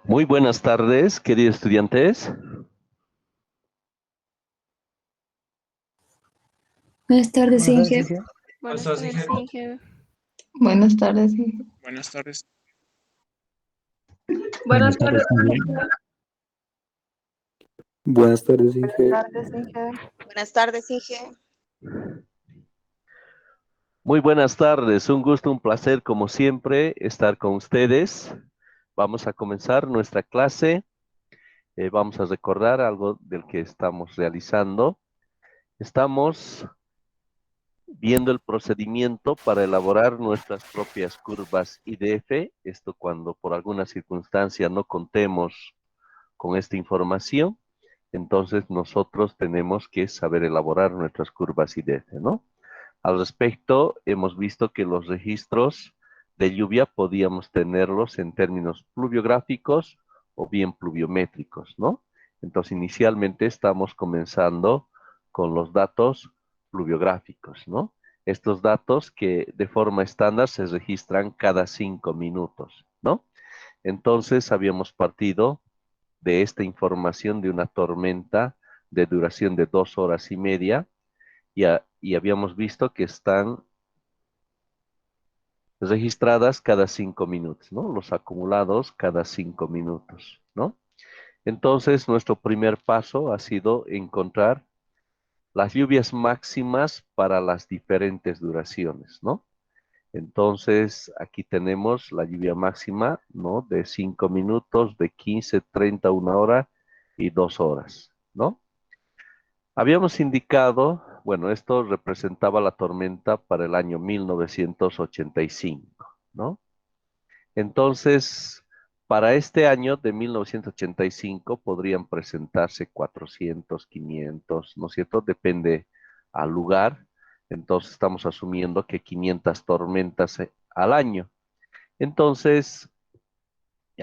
Muy buenas tardes, queridos estudiantes. Buenas tardes, Buenas tardes, Inge. Inge. Buenas tardes, Inge. Buenas tardes, Inge. Buenas tardes. Buenas tardes, Inge. Buenas tardes, Inge. Buenas tardes, Inge. Muy buenas tardes, un gusto, un placer como siempre estar con ustedes. Vamos a comenzar nuestra clase. Vamos a recordar algo del que estamos realizando. Estamos viendo el procedimiento para elaborar nuestras propias curvas IDF. Esto cuando por alguna circunstancia no contemos con esta información, entonces nosotros tenemos que saber elaborar nuestras curvas IDF, ¿no? Al respecto, hemos visto que los registros de lluvia podíamos tenerlos en términos pluviográficos o bien pluviométricos, ¿no? Entonces, inicialmente estamos comenzando con los datos pluviográficos, ¿no? Estos datos que de forma estándar se registran cada 5 minutos, ¿no? Entonces, habíamos partido de esta información de una tormenta de duración de 2 horas y media, y habíamos visto que están registradas cada 5 minutos, ¿no? Los acumulados cada 5 minutos, ¿no? Entonces, nuestro primer paso ha sido encontrar las lluvias máximas para las diferentes duraciones, ¿no? Entonces, aquí tenemos la lluvia máxima, ¿no? De 5 minutos, de 15, 30, 1 hora y 2 horas, ¿no? Habíamos indicado, bueno, esto representaba la tormenta para el año 1985, ¿no? Entonces, para este año de 1985 podrían presentarse 400, 500, ¿no es cierto? Depende al lugar. Entonces, estamos asumiendo que 500 tormentas al año. Entonces,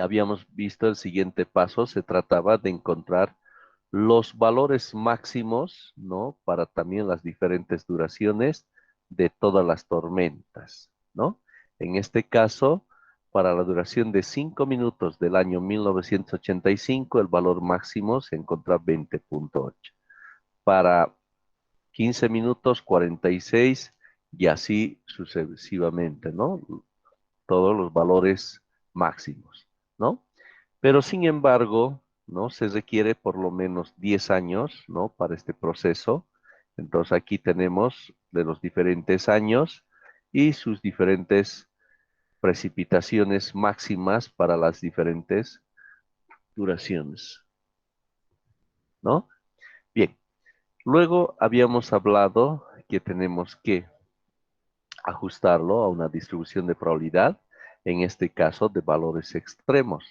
habíamos visto el siguiente paso, se trataba de encontrar los valores máximos, ¿no? Para también las diferentes duraciones de todas las tormentas, ¿no? En este caso, para la duración de 5 minutos del año 1985, el valor máximo se encuentra 20.8. Para 15 minutos, 46 y así sucesivamente, ¿no? Todos los valores máximos, ¿no? Pero sin embargo, ¿no? Se requiere por lo menos 10 años, ¿no? Para este proceso. Entonces aquí tenemos de los diferentes años y sus diferentes precipitaciones máximas para las diferentes duraciones, ¿no? Bien, luego habíamos hablado que tenemos que ajustarlo a una distribución de probabilidad, en este caso de valores extremos,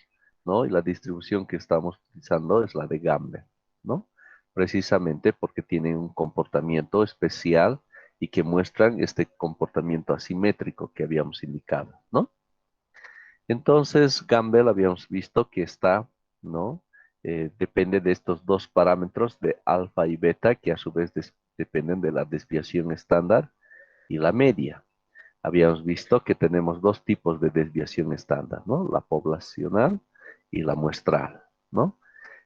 ¿no? Y la distribución que estamos utilizando es la de Gamble, ¿no? Precisamente porque tienen un comportamiento especial y que muestran este comportamiento asimétrico que habíamos indicado, ¿no? Entonces, Gamble habíamos visto que está, ¿no? Depende de estos dos parámetros de alfa y beta, que a su vez dependen de la desviación estándar y la media. Habíamos visto que tenemos dos tipos de desviación estándar, ¿no? La poblacional y la muestral, ¿no?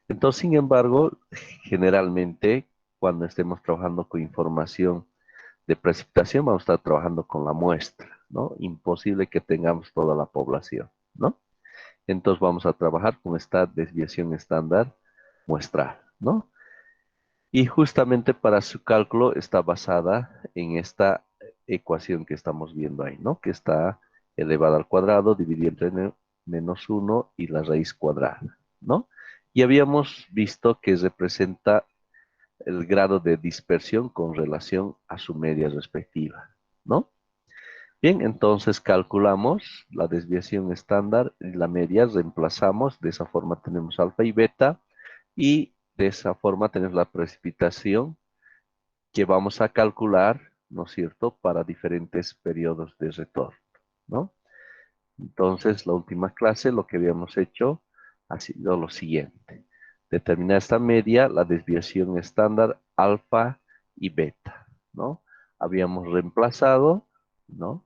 Entonces, sin embargo, generalmente, cuando estemos trabajando con información de precipitación, vamos a estar trabajando con la muestra, ¿no? Imposible que tengamos toda la población, ¿no? Entonces, vamos a trabajar con esta desviación estándar muestral, ¿no? Y justamente para su cálculo está basada en esta ecuación que estamos viendo ahí, ¿no? Que está elevada al cuadrado, dividido entre -1 y la raíz cuadrada, ¿no? Y habíamos visto que representa el grado de dispersión con relación a su media respectiva, ¿no? Bien, entonces calculamos la desviación estándar y la media, reemplazamos, de esa forma tenemos alfa y beta, y de esa forma tenemos la precipitación que vamos a calcular, ¿no es cierto?, para diferentes periodos de retorno, ¿no? Entonces, la última clase, lo que habíamos hecho ha sido lo siguiente. Determinar esta media, la desviación estándar, alfa y beta, ¿no? Habíamos reemplazado, ¿no?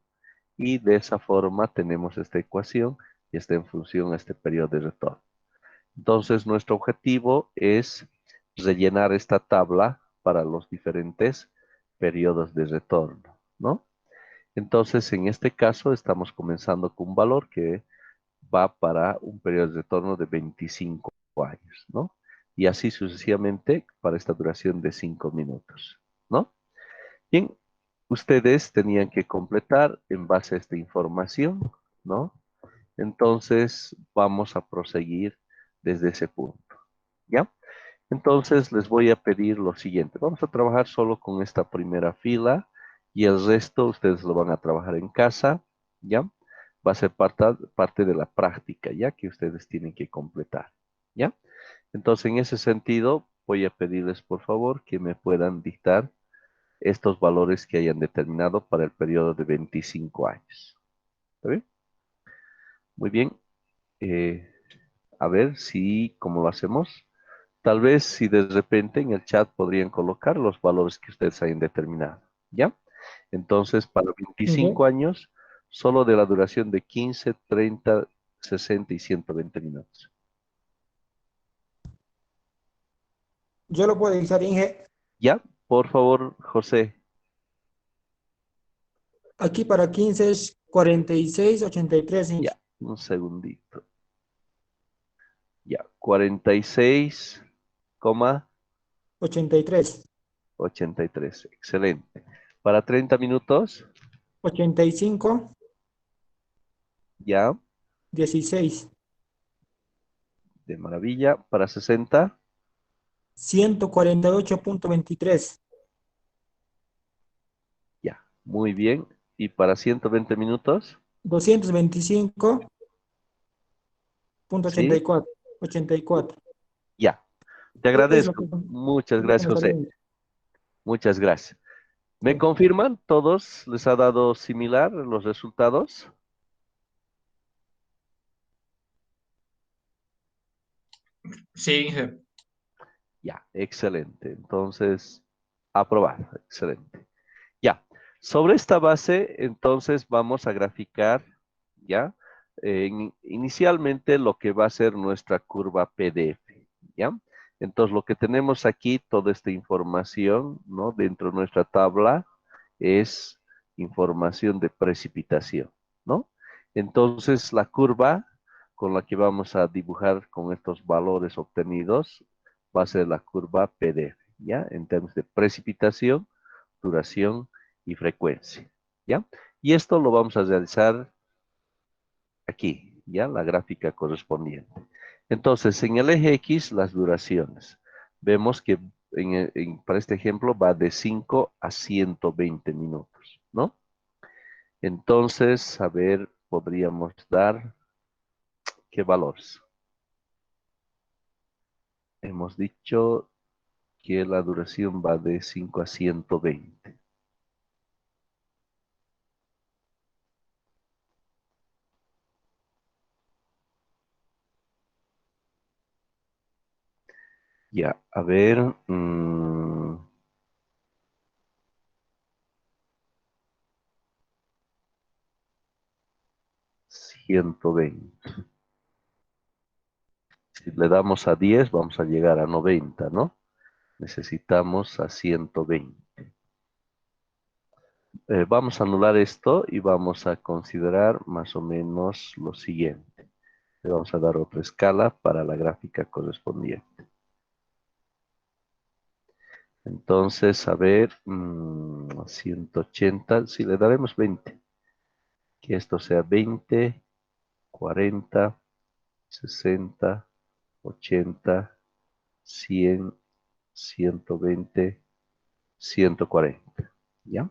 Y de esa forma tenemos esta ecuación y está en función a este periodo de retorno. Entonces, nuestro objetivo es rellenar esta tabla para los diferentes periodos de retorno, ¿no? Entonces, en este caso, estamos comenzando con un valor que va para un periodo de retorno de 25 años, ¿no? Y así sucesivamente para esta duración de 5 minutos, ¿no? Bien, ustedes tenían que completar en base a esta información, ¿no? Entonces, vamos a proseguir desde ese punto, ¿ya? Entonces, les voy a pedir lo siguiente. Vamos a trabajar solo con esta primera fila y el resto ustedes lo van a trabajar en casa, ¿ya? Va a ser parte de la práctica, ¿ya? Que ustedes tienen que completar, ¿ya? Entonces, en ese sentido, voy a pedirles, por favor, que me puedan dictar estos valores que hayan determinado para el periodo de 25 años. ¿Está bien? Muy bien. Eh, a ver si, ¿cómo lo hacemos? Tal vez si de repente en el chat podrían colocar los valores que ustedes hayan determinado, ¿ya? Entonces, para 25 Inge, años, solo de la duración de 15, 30, 60 y 120 minutos. yo lo puedo dictar, Inge. ¿Ya? Por favor, José. Aquí para 15 es 46,83, Ya, Inge. un segundito. Ya, 46,83. 83. Excelente. Para 30 minutos, 85, ya, 16. de maravilla. Para 60, 148,23. ya, muy bien. Y para 120 minutos, 225,84. ¿sí? 84. Ya. Te Es lo que, agradezco. Muchas es lo que gracias, me salió, José. Inge. Muchas gracias. ¿Me Sí. confirman? ¿Todos les ha dado similar los resultados? Sí, Inge. Ya, excelente. Entonces, aprobado. Excelente. Ya. Sobre esta base, entonces vamos a graficar, ¿ya? Inicialmente lo que va a ser nuestra curva PDF, ¿ya? Entonces, lo que tenemos aquí, toda esta información, ¿no? Dentro de nuestra tabla es información de precipitación, ¿no? Entonces, la curva con la que vamos a dibujar con estos valores obtenidos va a ser la curva PDF, ¿ya? En términos de precipitación, duración y frecuencia, ¿ya? Y esto lo vamos a realizar aquí, ¿ya? La gráfica correspondiente. Entonces, en el eje X, las duraciones. Vemos que para este ejemplo va de 5 a 120 minutos, ¿no? Entonces, a ver, podríamos dar qué valores. Hemos dicho que la duración va de 5 a 120. Ya, a ver. 120. Si le damos a 10, vamos a llegar a 90, ¿no? Necesitamos a 120. Vamos a anular esto y vamos a considerar más o menos lo siguiente. Le vamos a dar otra escala para la gráfica correspondiente. Entonces, a ver, 180, si le daremos 20. Que esto sea 20, 40, 60, 80, 100, 120, 140. ¿Ya?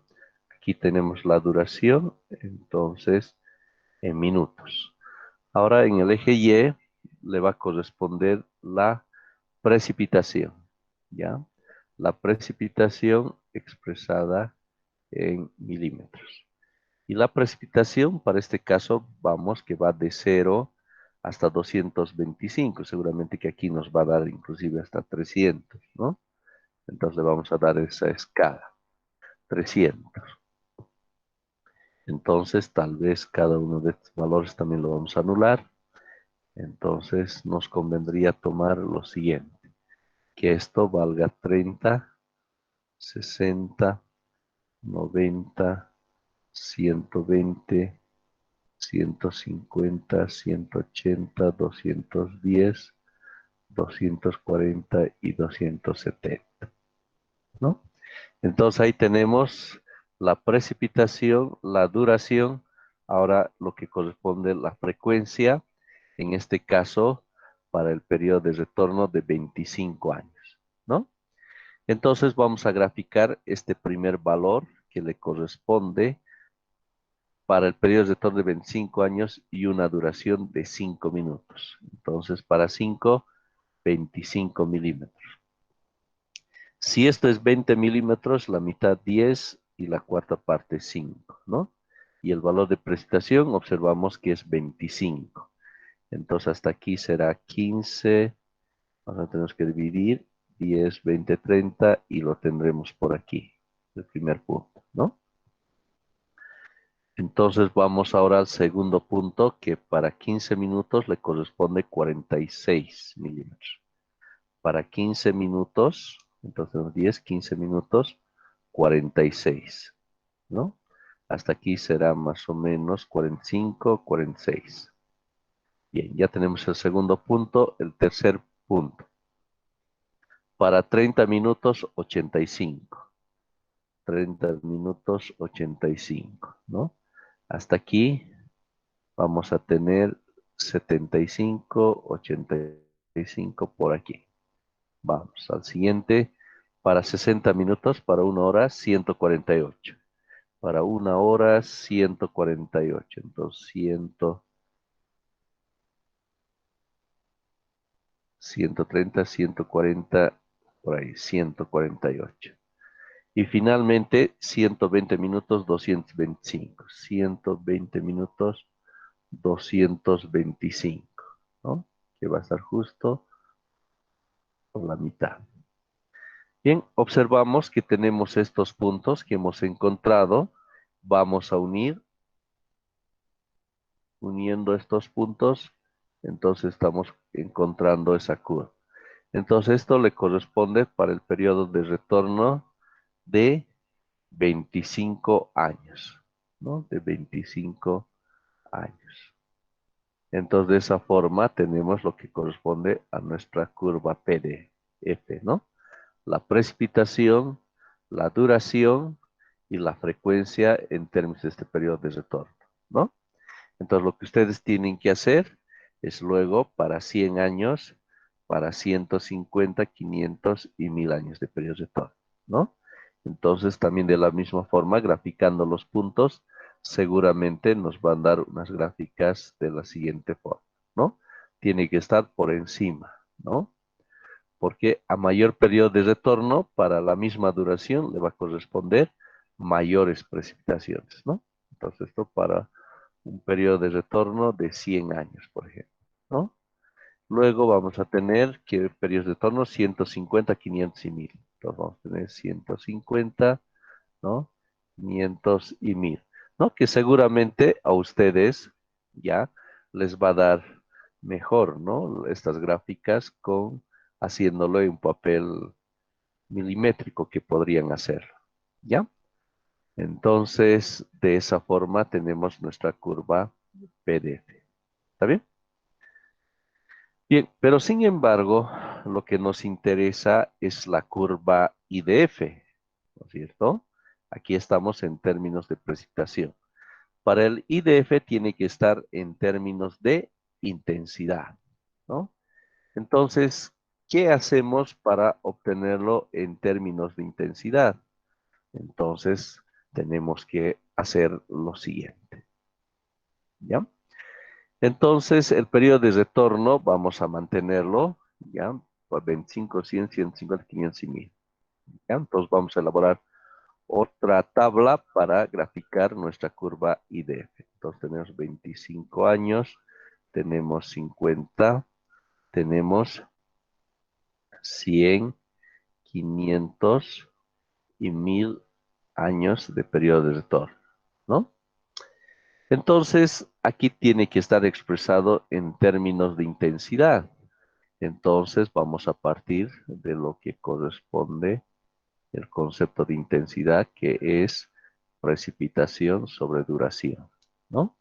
Aquí tenemos la duración, entonces, en minutos. Ahora en el eje Y le va a corresponder la precipitación, ¿ya? La precipitación expresada en milímetros. Y la precipitación, para este caso, vamos que va de 0 hasta 225. Seguramente que aquí nos va a dar inclusive hasta 300, ¿no? Entonces le vamos a dar esa escala, 300. Entonces, tal vez cada uno de estos valores también lo vamos a anular Entonces nos convendría tomar lo siguiente, que esto valga 30, 60, 90, 120, 150, 180, 210, 240 y 270, ¿no? Entonces ahí tenemos la precipitación, la duración, ahora lo que corresponde a la frecuencia, en este caso para el periodo de retorno de 25 años, ¿no? Entonces vamos a graficar este primer valor que le corresponde para el periodo de retorno de 25 años y una duración de 5 minutos. Entonces para 5, 25 milímetros. Si esto es 20 milímetros, la mitad 10 y la cuarta parte 5, ¿no? Y el valor de precipitación observamos que es 25. Entonces hasta aquí será 15, vamos a tener que dividir 10, 20, 30 y lo tendremos por aquí, el primer punto, ¿no? Entonces vamos ahora al segundo punto que para 15 minutos le corresponde 46 milímetros. Para 15 minutos, entonces 10, 15 minutos, 46, ¿no? Hasta aquí será más o menos 45, 46. Bien, ya tenemos el segundo punto, el tercer punto. Para 30 minutos, 85. 30 minutos, 85, ¿no? Hasta aquí vamos a tener 75, 85 por aquí. Vamos al siguiente. Para 60 minutos, para 1 hora, 148. Para 1 hora, 148. Entonces, 130, 140, por ahí, 148. Y finalmente, 120 minutos, 225. 120 minutos, 225, ¿no? Que va a estar justo por la mitad. Bien, observamos que tenemos estos puntos que hemos encontrado. Vamos a unir. Uniendo estos puntos, entonces estamos encontrando esa curva. Entonces esto le corresponde para el periodo de retorno de 25 años, ¿no? De 25 años. Entonces de esa forma tenemos lo que corresponde a nuestra curva PDF, ¿no? La precipitación, la duración y la frecuencia en términos de este periodo de retorno, ¿no? Entonces lo que ustedes tienen que hacer es luego para 100 años, para 150, 500 y 1000 años de periodo de retorno, ¿no? Entonces también de la misma forma, graficando los puntos, seguramente nos van a dar unas gráficas de la siguiente forma, ¿no? Tiene que estar por encima, ¿no? Porque a mayor periodo de retorno, para la misma duración, le va a corresponder mayores precipitaciones, ¿no? Entonces esto para un periodo de retorno de 100 años, por ejemplo, ¿no? Luego vamos a tener que periodos de retorno 150, 500 y 1000. Entonces vamos a tener 150, ¿no? 500 y 1000, ¿no? Que seguramente a ustedes ya les va a dar mejor, ¿no? Estas gráficas con haciéndolo en un papel milimétrico que podrían hacer, ¿ya? Entonces, de esa forma tenemos nuestra curva PDF. ¿Está bien? Bien, pero sin embargo, lo que nos interesa es la curva IDF, ¿no es cierto? Aquí estamos en términos de precipitación. Para el IDF tiene que estar en términos de intensidad, ¿no? Entonces, ¿qué hacemos para obtenerlo en términos de intensidad? Entonces, tenemos que hacer lo siguiente, ¿ya? Entonces, el periodo de retorno vamos a mantenerlo, ¿ya? Por 25, 100, 150, 500 y 1000, ¿ya? Entonces, vamos a elaborar otra tabla para graficar nuestra curva IDF. Entonces, tenemos 25 años, tenemos 50, tenemos 100, 500 y 1000 años de periodo de retorno, ¿no? Entonces, aquí tiene que estar expresado en términos de intensidad. Entonces, vamos a partir de lo que corresponde el concepto de intensidad, que es precipitación sobre duración, ¿no?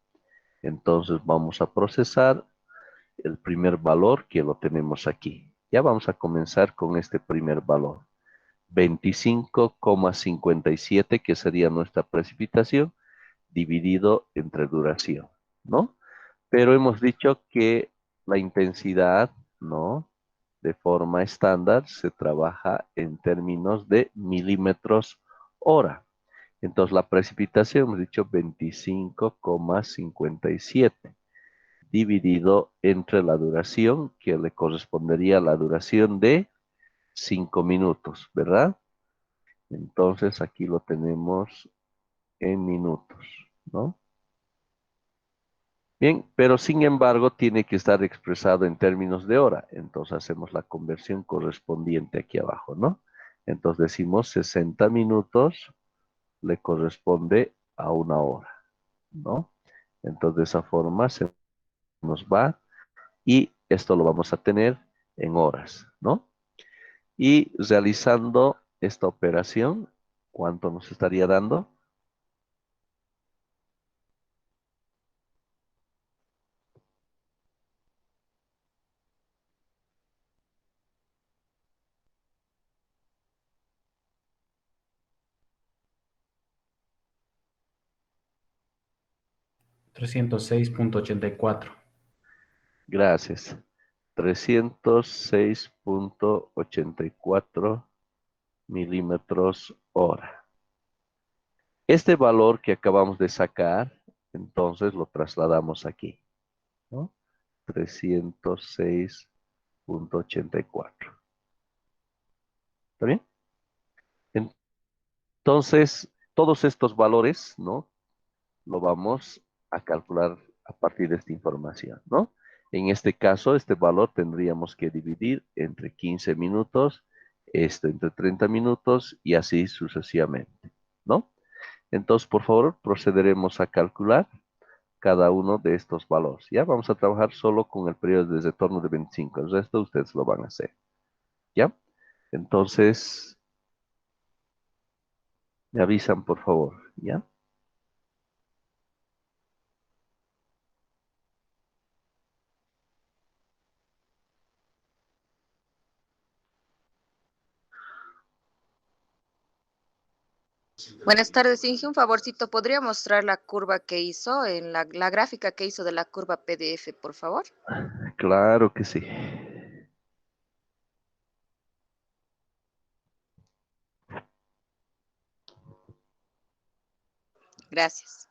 Entonces, vamos a procesar el primer valor que lo tenemos aquí. Ya vamos a comenzar con este primer valor. 25,57, que sería nuestra precipitación, dividido entre duración, ¿no? Pero hemos dicho que la intensidad, ¿no? De forma estándar se trabaja en términos de milímetros hora. Entonces la precipitación hemos dicho 25,57 dividido entre la duración, que le correspondería a la duración de 5 minutos, ¿verdad? Entonces aquí lo tenemos en minutos, ¿no? Bien, pero sin embargo tiene que estar expresado en términos de hora. Entonces hacemos la conversión correspondiente aquí abajo, ¿no? Entonces decimos 60 minutos le corresponde a una hora, ¿no? Entonces de esa forma se nos va y esto lo vamos a tener en horas, ¿no? Y realizando esta operación, ¿cuánto nos estaría dando? 306,84. Gracias. 306,84 milímetros hora. Este valor que acabamos de sacar, entonces lo trasladamos aquí, ¿no? 306,84. ¿Está bien? Entonces, todos estos valores, ¿no? Lo vamos a calcular a partir de esta información, ¿no? En este caso, este valor tendríamos que dividir entre 15 minutos, esto entre 30 minutos y así sucesivamente, ¿no? Entonces, por favor, procederemos a calcular cada uno de estos valores. Ya vamos a trabajar solo con el periodo de retorno de 25. El resto ustedes lo van a hacer. ¿Ya? Entonces, me avisan, por favor. ¿Ya? Buenas tardes, Inge. Un favorcito, ¿podría mostrar la curva que hizo en la gráfica que hizo de la curva PDF, por favor? Claro que sí. Gracias.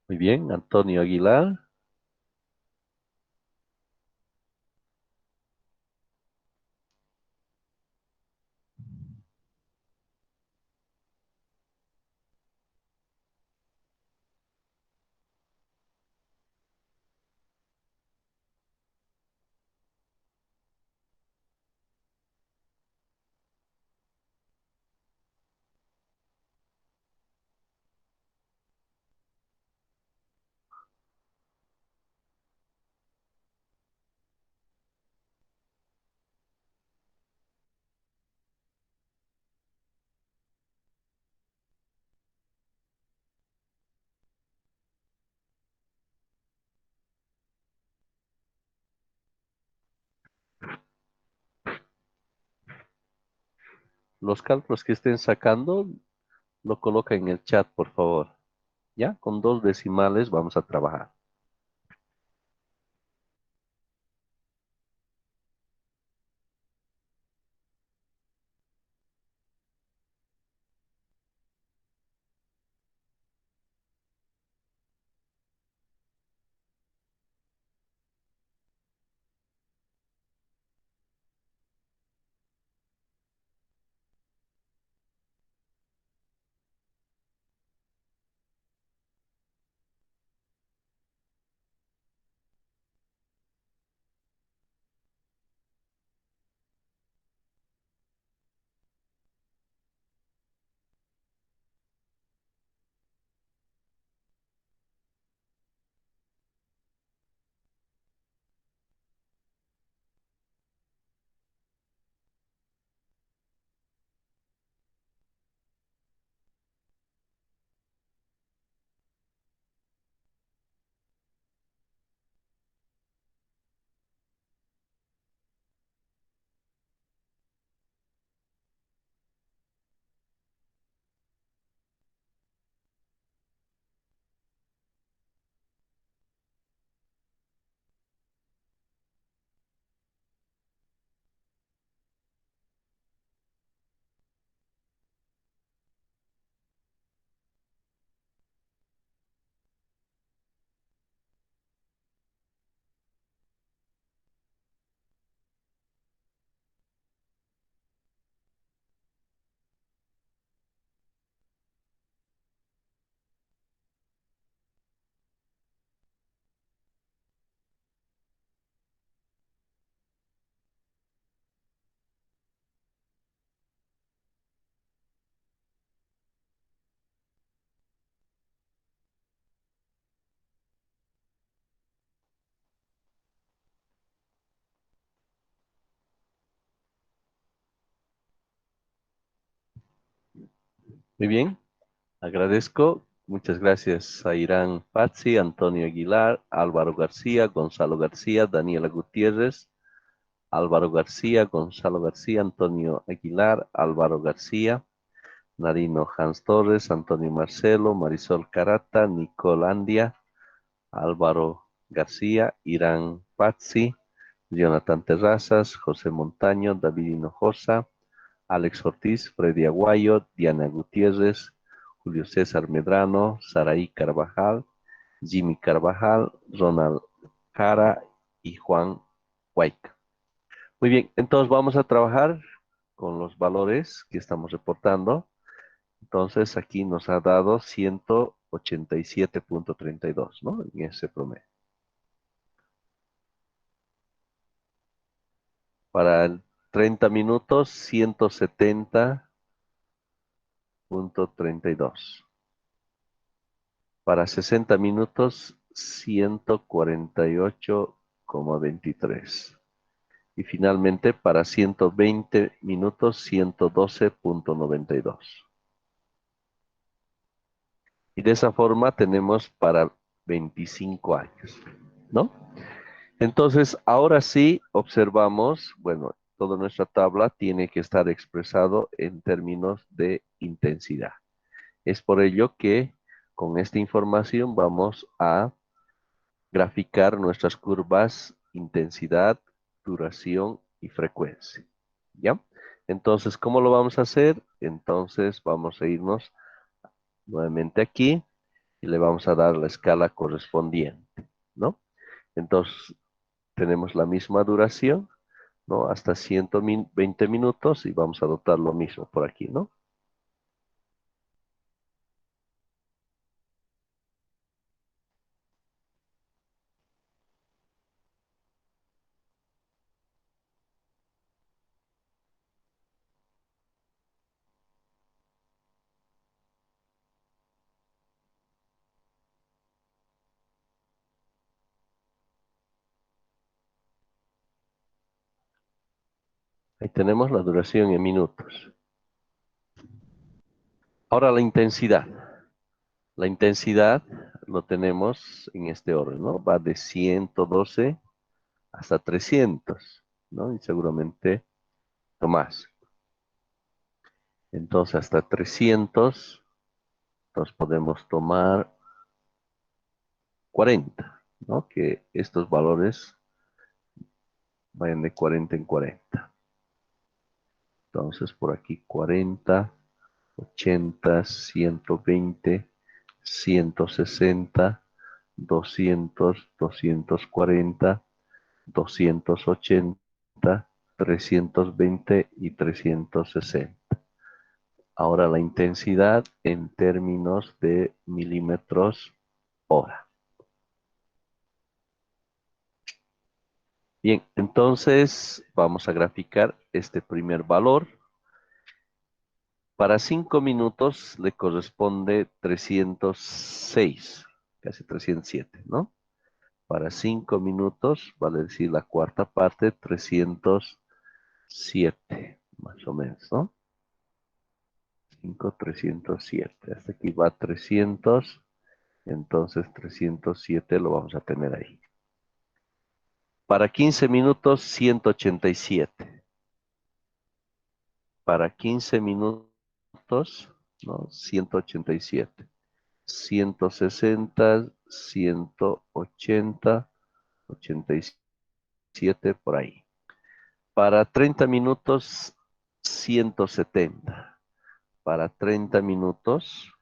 Muy bien, Antonio Aguilar. Los cálculos que estén sacando, lo coloca en el chat, por favor. ¿Ya? Con 2 decimales vamos a trabajar. Muy bien, agradezco. Muchas gracias a Irán Pazzi, Antonio Aguilar, Álvaro García, Gonzalo García, Daniela Gutiérrez, Álvaro García, Gonzalo García, Antonio Aguilar, Álvaro García, Narino Hans Torres, Antonio Marcelo, Marisol Carata, Nicole Andia, Álvaro García, Irán Pazzi, Jonathan Terrazas, José Montaño, David Hinojosa, Alex Ortiz, Freddy Aguayo, Diana Gutiérrez, Julio César Medrano, Saraí Carvajal, Jimmy Carvajal, Ronald Cara y Juan Huayca. Muy bien, entonces vamos a trabajar con los valores que estamos reportando. Entonces aquí nos ha dado 187.32, ¿no? En ese promedio. Para el 30 minutos, 170.32. Para 60 minutos, 148,23. Y finalmente, para 120 minutos, 112.92. Y de esa forma tenemos para 25 años, ¿no? Entonces, ahora sí observamos, bueno, toda nuestra tabla tiene que estar expresado en términos de intensidad. Es por ello que con esta información vamos a graficar nuestras curvas intensidad, duración y frecuencia. ¿Ya? Entonces, ¿cómo lo vamos a hacer? Entonces, vamos a irnos nuevamente aquí y le vamos a dar la escala correspondiente, ¿no? Entonces, tenemos la misma duración, ¿no? Hasta 120 minutos y vamos a adoptar lo mismo por aquí, ¿no? Ahí tenemos la duración en minutos. Ahora la intensidad. La intensidad lo tenemos en este orden, ¿no? Va de 112 hasta 300, ¿no? Y seguramente más. Entonces hasta 300, nos podemos tomar 40, ¿no? Que estos valores vayan de 40 en 40. Entonces por aquí 40, 80, 120, 160, 200, 240, 280, 320 y 360. Ahora la intensidad en términos de milímetros hora. Bien, entonces vamos a graficar este primer valor. Para 5 minutos le corresponde 306, casi 307, ¿no? Para 5 minutos, vale decir la cuarta parte, 307, más o menos, ¿no? 5, 307. Hasta aquí va 300, entonces 307 lo vamos a tener ahí. Para 15 minutos, 187. Para 15 minutos, ¿no? 187. 160, 180, 87 por ahí. Para 30 minutos, 170. Para 30 minutos,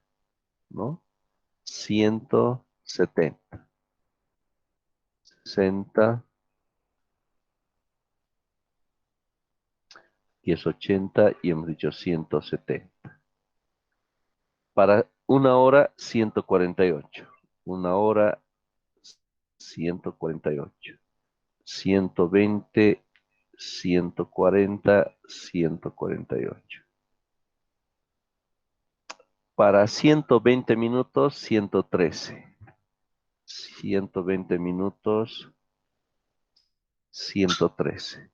¿no? 170. 60, y es 80 y hemos dicho 170. Para una hora, 148. Una hora, 148. 120, 140, 148. Para 120 minutos, 113. 120 minutos, 113.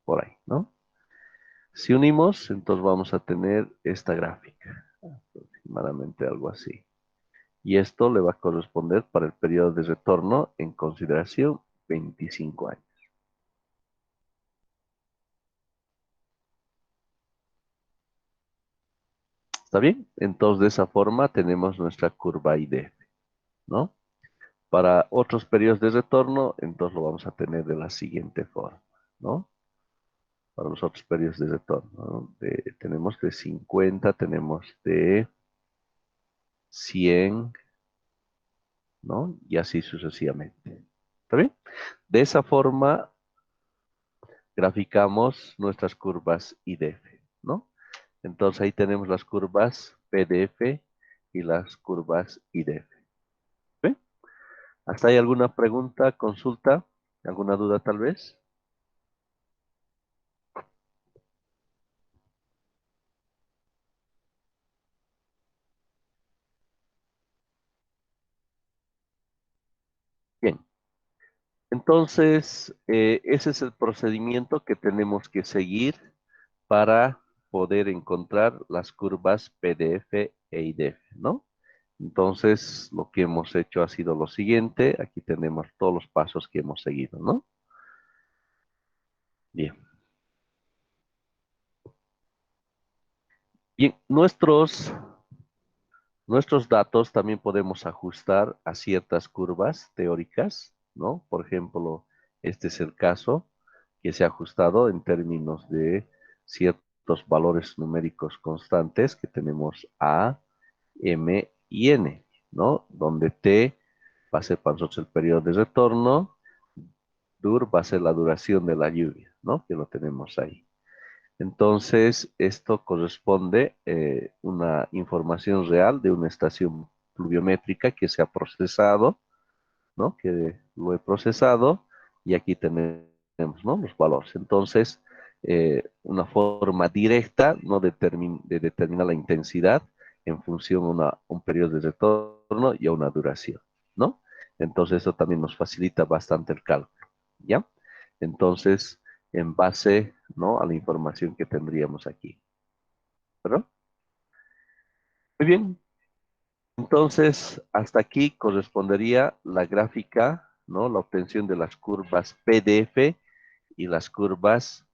Por ahí, ¿no? Si unimos, entonces vamos a tener esta gráfica, aproximadamente algo así. Y esto le va a corresponder para el periodo de retorno en consideración 25 años. ¿Está bien? Entonces, de esa forma tenemos nuestra curva IDF, ¿no? Para otros periodos de retorno, entonces lo vamos a tener de la siguiente forma, ¿no? Para los otros periodos de retorno, ¿no? Tenemos de 50, tenemos de 100, ¿no? Y así sucesivamente. ¿Está bien? De esa forma graficamos nuestras curvas IDF, ¿no? Entonces ahí tenemos las curvas PDF y las curvas IDF. ¿Ven? ¿Hasta ahí alguna pregunta, consulta? ¿Alguna duda tal vez? Bien. Entonces, ese es el procedimiento que tenemos que seguir para poder encontrar las curvas PDF e IDF, ¿no? Entonces, lo que hemos hecho ha sido lo siguiente. Aquí tenemos todos los pasos que hemos seguido, ¿no? Bien. Bien, nuestros datos también podemos ajustar a ciertas curvas teóricas, ¿no? Por ejemplo, este es el caso que se ha ajustado en términos de ciertos valores numéricos constantes que tenemos A, M y N, ¿no? Donde T va a ser para nosotros el periodo de retorno, dur va a ser la duración de la lluvia, ¿no? Que lo tenemos ahí. Entonces, esto corresponde una información real de una estación pluviométrica que se ha procesado, ¿no? Que lo he procesado y aquí tenemos, ¿no? Los valores. Entonces, una forma directa, ¿no? De determinar la intensidad en función a un periodo de retorno y a una duración, ¿no? Entonces, eso también nos facilita bastante el cálculo, ¿ya? Entonces, en base, ¿no? A la información que tendríamos aquí, ¿verdad? Muy bien. Entonces, hasta aquí correspondería la gráfica, ¿no? La obtención de las curvas PDF y las curvas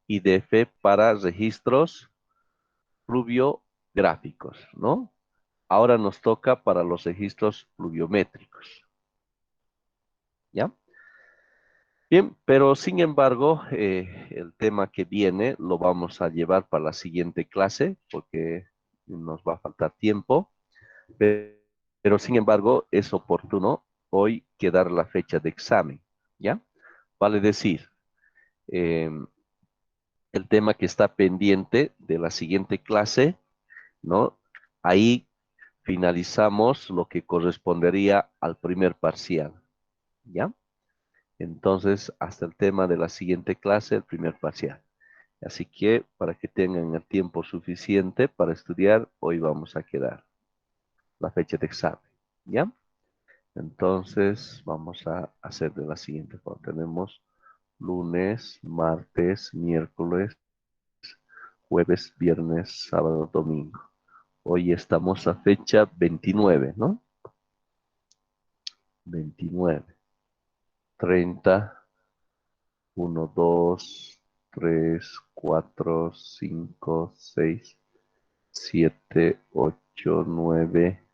IDF para registros pluviográficos, ¿no? Ahora nos toca para los registros pluviométricos, ¿ya? Bien, pero sin embargo, el tema que viene lo vamos a llevar para la siguiente clase porque nos va a faltar tiempo, pero sin embargo es oportuno hoy quedar la fecha de examen, ¿ya? Vale decir, eh, el tema que está pendiente de la siguiente clase, ¿no? Ahí finalizamos lo que correspondería al primer parcial, ¿ya? Entonces, hasta el tema de la siguiente clase, el primer parcial. Así que para que tengan el tiempo suficiente para estudiar, hoy vamos a quedar la fecha de examen, ¿ya? Entonces, vamos a hacer de la siguiente forma. Tenemos lunes, martes, miércoles, jueves, viernes, sábado, domingo. Hoy estamos a fecha 29, ¿no? 29, 30, 1, 2, 3, 4, 5, 6, 7, 8, 9,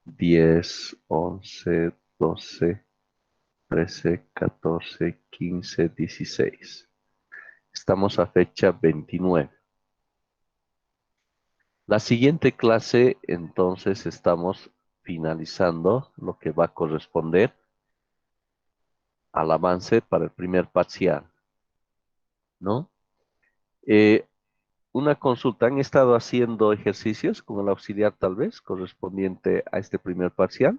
10, 11, 12, 13, 14, 15, 16. Estamos a fecha 29. La siguiente clase, entonces, estamos finalizando lo que va a corresponder al avance para el primer parcial, ¿no? Eh, una consulta, ¿han estado haciendo ejercicios con el auxiliar tal vez correspondiente a este primer parcial?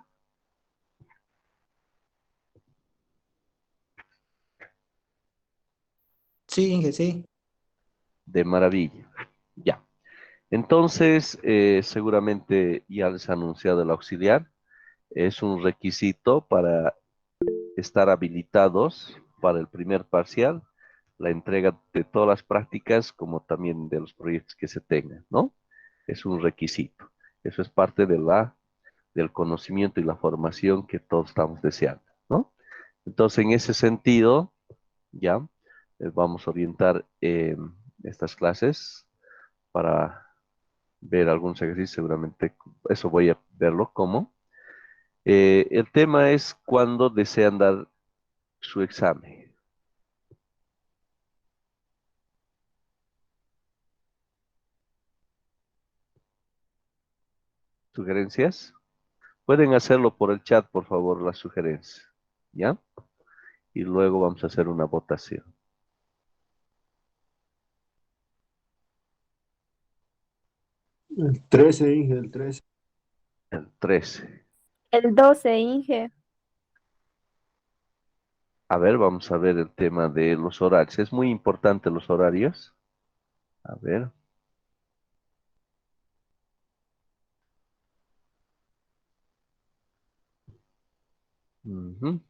Sí, Inge, sí. De maravilla. Ya. Entonces, seguramente ya les ha anunciado el auxiliar. Es un requisito para estar habilitados para el primer parcial, la entrega de todas las prácticas como también de los proyectos que se tengan, ¿no? Es un requisito. Eso es parte del conocimiento y la formación que todos estamos deseando, ¿no? Entonces, en ese sentido, ya vamos a orientar estas clases para ver algunos ejercicios, seguramente eso voy a verlo como. El tema es cuándo desean dar su examen. ¿Sugerencias? Pueden hacerlo por el chat, por favor, las sugerencias, ¿ya? Y luego vamos a hacer una votación. El 13, Inge, el 13. El 13. El 12, Inge. A ver, vamos a ver el tema de los horarios. Es muy importante los horarios. A ver. Ujú.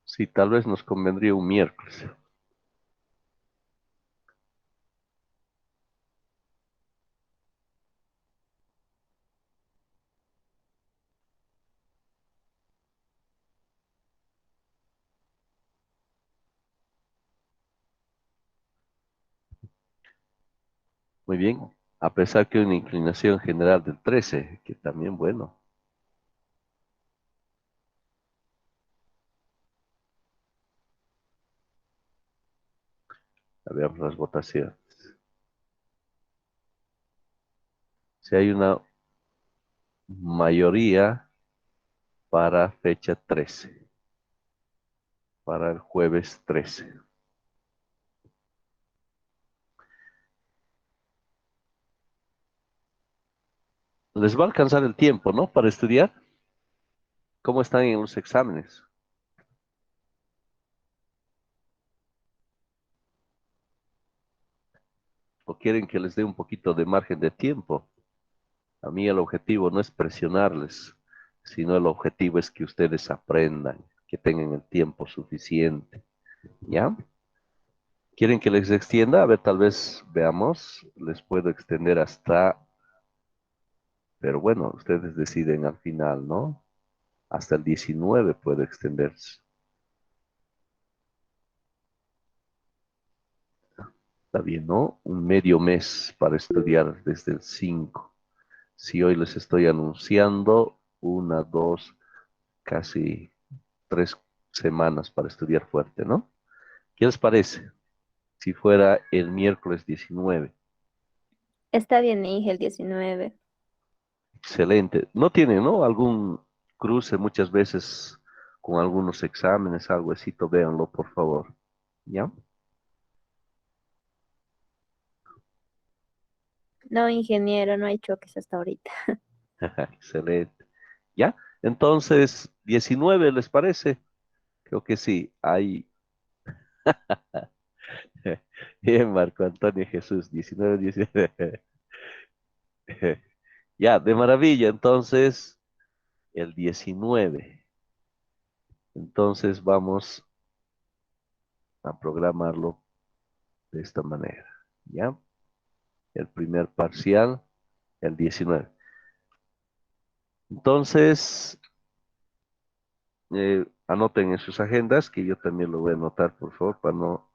Sí, tal vez nos convendría un miércoles. Muy bien. A pesar que hay una inclinación general del 13, que también bueno. A ver las votaciones. Si hay una mayoría para fecha 13, para el jueves 13. Les va a alcanzar el tiempo, ¿no? Para estudiar. ¿Cómo están en los exámenes? ¿O quieren que les dé un poquito de margen de tiempo? A mí el objetivo no es presionarles, sino el objetivo es que ustedes aprendan, que tengan el tiempo suficiente. ¿Ya? ¿Quieren que les extienda? A ver, tal vez veamos, les puedo extender hasta, pero bueno, ustedes deciden al final, ¿no? Hasta el 19 puede extenderse. Está bien, ¿no? Un medio mes para estudiar desde el 5. Si hoy les estoy anunciando una, dos, casi 3 semanas para estudiar fuerte, ¿no? ¿Qué les parece? Si fuera el miércoles 19. Está bien, Inge, el 19. Excelente. ¿No tienen, no? Algún cruce muchas veces con algunos exámenes, algo así, véanlo, por favor. ¿Ya? No, ingeniero, no hay choques hasta ahorita. Excelente. ¿Ya? Entonces, 19, ¿les parece? Creo que sí. Hay. Bien, Marco Antonio Jesús, 19, 19. Ya, de maravilla. Entonces, el 19. Entonces, vamos a programarlo de esta manera. ¿Ya? El primer parcial, el 19. Entonces, anoten en sus agendas, que yo también lo voy a anotar, por favor, para no...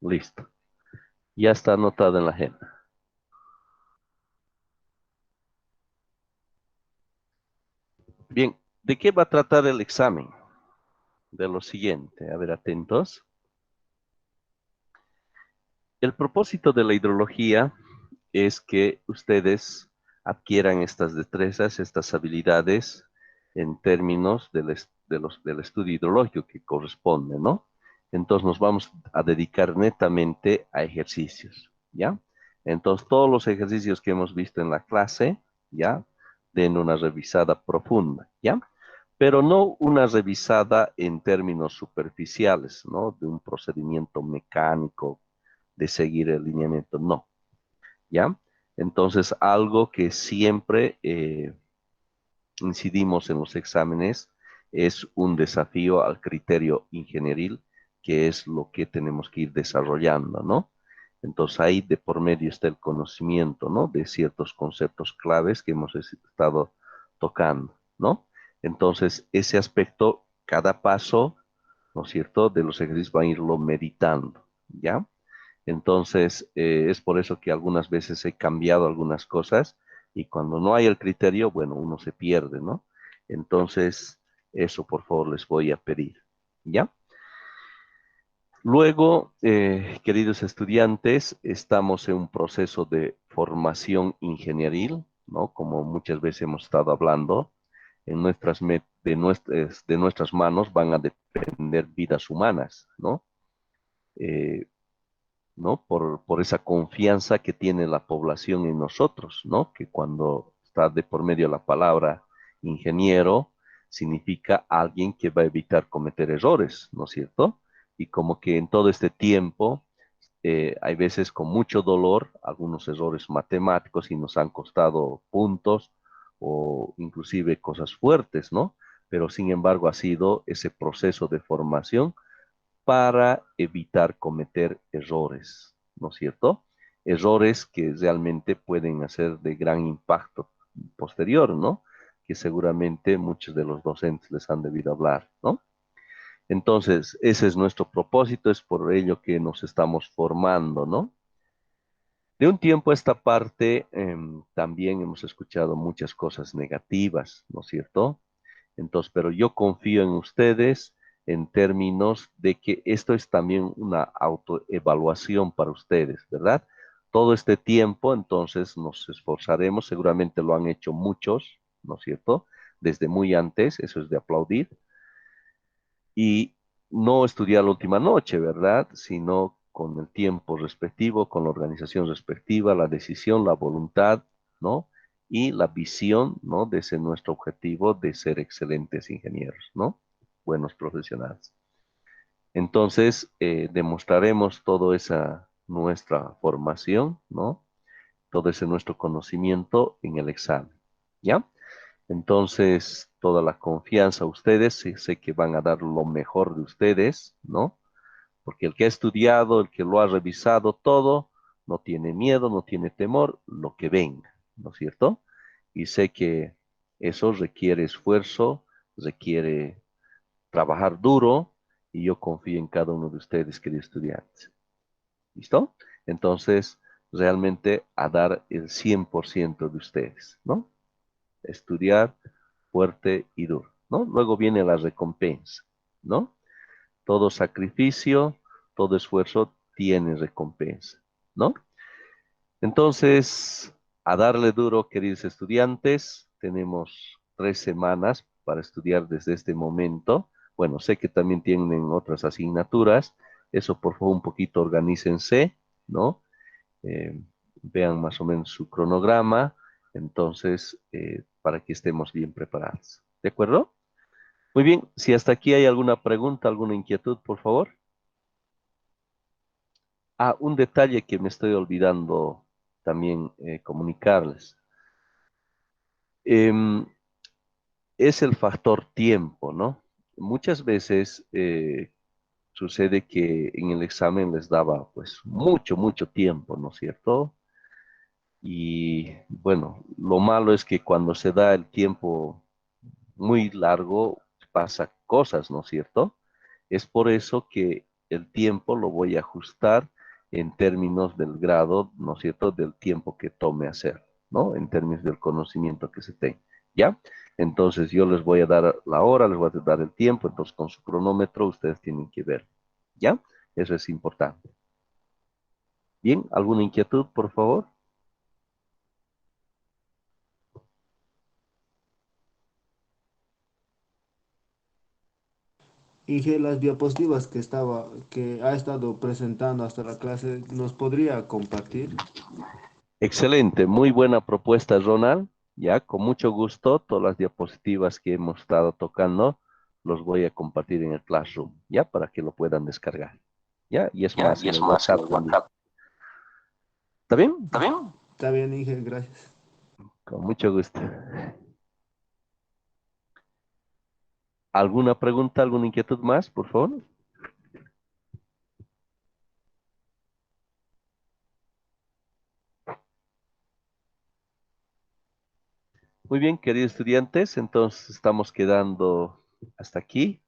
Listo. Ya está anotado en la agenda. Bien, ¿de qué va a tratar el examen? De lo siguiente, a ver, atentos. El propósito de la hidrología es que ustedes adquieran estas destrezas, estas habilidades en términos del estudio hidrológico que corresponde, ¿no? Entonces nos vamos a dedicar netamente a ejercicios, ¿ya? Entonces todos los ejercicios que hemos visto en la clase, ¿ya? Den una revisada profunda, ¿ya? Pero no una revisada en términos superficiales, ¿no? De un procedimiento mecánico, de seguir el lineamiento, no, ¿ya? Entonces, algo que siempre incidimos en los exámenes es un desafío al criterio ingenieril, que es lo que tenemos que ir desarrollando, ¿no? Entonces, ahí de por medio está el conocimiento, ¿no? De ciertos conceptos claves que hemos estado tocando, ¿no? Entonces, ese aspecto, cada paso, ¿no es cierto?, de los ejercicios van a irlo meditando, ¿ya? Entonces, es por eso que algunas veces he cambiado algunas cosas y cuando no hay el criterio, bueno, uno se pierde, ¿no? Entonces, eso por favor les voy a pedir, ¿ya? Luego, queridos estudiantes, estamos en un proceso de formación ingenieril, ¿no? Como muchas veces hemos estado hablando, de nuestras manos van a depender vidas humanas, ¿no? Eh, ¿no? Por esa confianza que tiene la población en nosotros, ¿no? Que cuando está de por medio la palabra ingeniero, significa alguien que va a evitar cometer errores, ¿no es cierto? Y como que en todo este tiempo, hay veces con mucho dolor, algunos errores matemáticos y nos han costado puntos o inclusive cosas fuertes, ¿no? Pero sin embargo ha sido ese proceso de formación para evitar cometer errores, ¿no es cierto? Errores que realmente pueden hacer de gran impacto posterior, ¿no? Que seguramente muchos de los docentes les han debido hablar, ¿no? Entonces, ese es nuestro propósito, es por ello que nos estamos formando, ¿no? De un tiempo a esta parte, también hemos escuchado muchas cosas negativas, ¿no es cierto? Entonces, pero yo confío en ustedes en términos de que esto es también una autoevaluación para ustedes, ¿verdad? Todo este tiempo, entonces, nos esforzaremos, seguramente lo han hecho muchos, ¿no es cierto? Desde muy antes, eso es de aplaudir, y no estudiar la última noche, ¿verdad? Sino con el tiempo respectivo, con la organización respectiva, la decisión, la voluntad, ¿no? Y la visión, ¿no? De ese nuestro objetivo de ser excelentes ingenieros, ¿no? Buenos profesionales. Entonces, demostraremos toda esa nuestra formación, ¿no? Todo ese nuestro conocimiento en el examen, ¿ya? Entonces, toda la confianza a ustedes, sé que van a dar lo mejor de ustedes, ¿no? Porque el que ha estudiado, el que lo ha revisado todo, no tiene miedo, no tiene temor, lo que venga, ¿no es cierto? Y sé que eso requiere esfuerzo, requiere trabajar duro, y yo confío en cada uno de ustedes, queridos estudiantes. ¿Listo? Entonces, realmente a dar el 100% de ustedes, ¿no? Estudiar fuerte y duro, ¿no? Luego viene la recompensa, ¿no? Todo sacrificio, todo esfuerzo tiene recompensa, ¿no? Entonces, a darle duro, queridos estudiantes, tenemos 3 semanas para estudiar desde este momento. Bueno, sé que también tienen otras asignaturas, eso por favor un poquito organícense, ¿no? Eh, Vean más o menos su cronograma, entonces, para que estemos bien preparados. ¿De acuerdo? Muy bien, si hasta aquí hay alguna pregunta, alguna inquietud, por favor. Ah, un detalle que me estoy olvidando también comunicarles. Em, es el factor tiempo, ¿no? Muchas veces sucede que en el examen les daba pues mucho tiempo, ¿no es cierto? Y bueno, lo malo es que cuando se da el tiempo muy largo, pasa cosas, ¿no es cierto? Es por eso que el tiempo lo voy a ajustar en términos del grado, ¿no es cierto?, del tiempo que tome hacer, ¿no? En términos del conocimiento que se tenga, ¿ya? Entonces yo les voy a dar la hora, les voy a dar el tiempo, entonces con su cronómetro ustedes tienen que ver, ¿ya? Eso es importante. Bien, ¿alguna inquietud, por favor? Inge, las diapositivas que ha estado presentando hasta la clase, ¿nos podría compartir? Excelente, muy buena propuesta, Ronald. Ya, con mucho gusto, todas las diapositivas que hemos estado tocando, los voy a compartir en el Classroom, ya, para que lo puedan descargar. Ya, y es más, en el WhatsApp también. ¿Está bien? ¿Está bien? Está bien, Inge, gracias. Con mucho gusto. ¿Alguna pregunta, alguna inquietud más, por favor? Muy bien, queridos estudiantes, entonces estamos quedando hasta aquí.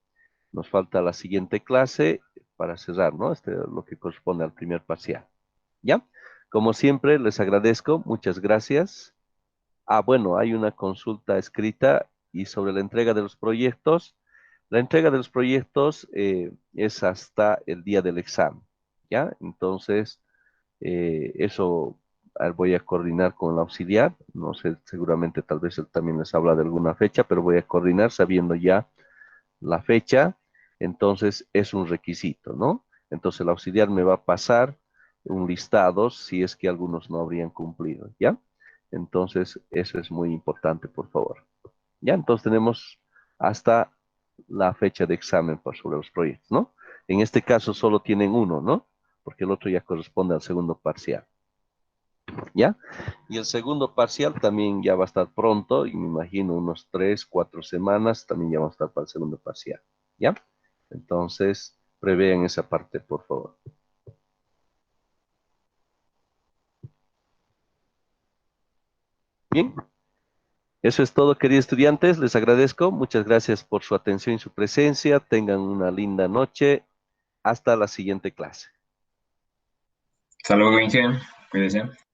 Nos falta la siguiente clase para cerrar, ¿no? Lo que corresponde al primer parcial. ¿Ya? Como siempre, les agradezco. Muchas gracias. Ah, bueno, hay una consulta escrita y sobre la entrega de los proyectos. La entrega de los proyectos es hasta el día del examen, ¿ya? Entonces, eso voy a coordinar con el auxiliar. No sé, seguramente tal vez él también les habla de alguna fecha, pero voy a coordinar sabiendo ya la fecha. Entonces, es un requisito, ¿no? Entonces, el auxiliar me va a pasar un listado si es que algunos no habrían cumplido, ¿ya? Entonces, eso es muy importante, por favor. Ya, entonces tenemos hasta la fecha de examen sobre los proyectos, ¿no? En este caso solo tienen uno, ¿no? Porque el otro ya corresponde al segundo parcial. ¿Ya? Y el segundo parcial también ya va a estar pronto, y me imagino unos 3, 4 semanas, también ya va a estar para el segundo parcial. ¿Ya? Entonces, prevean esa parte, por favor. Bien. Eso es todo, queridos estudiantes. Les agradezco. Muchas gracias por su atención y su presencia. Tengan una linda noche. Hasta la siguiente clase. Hasta luego, Inge. Cuídese.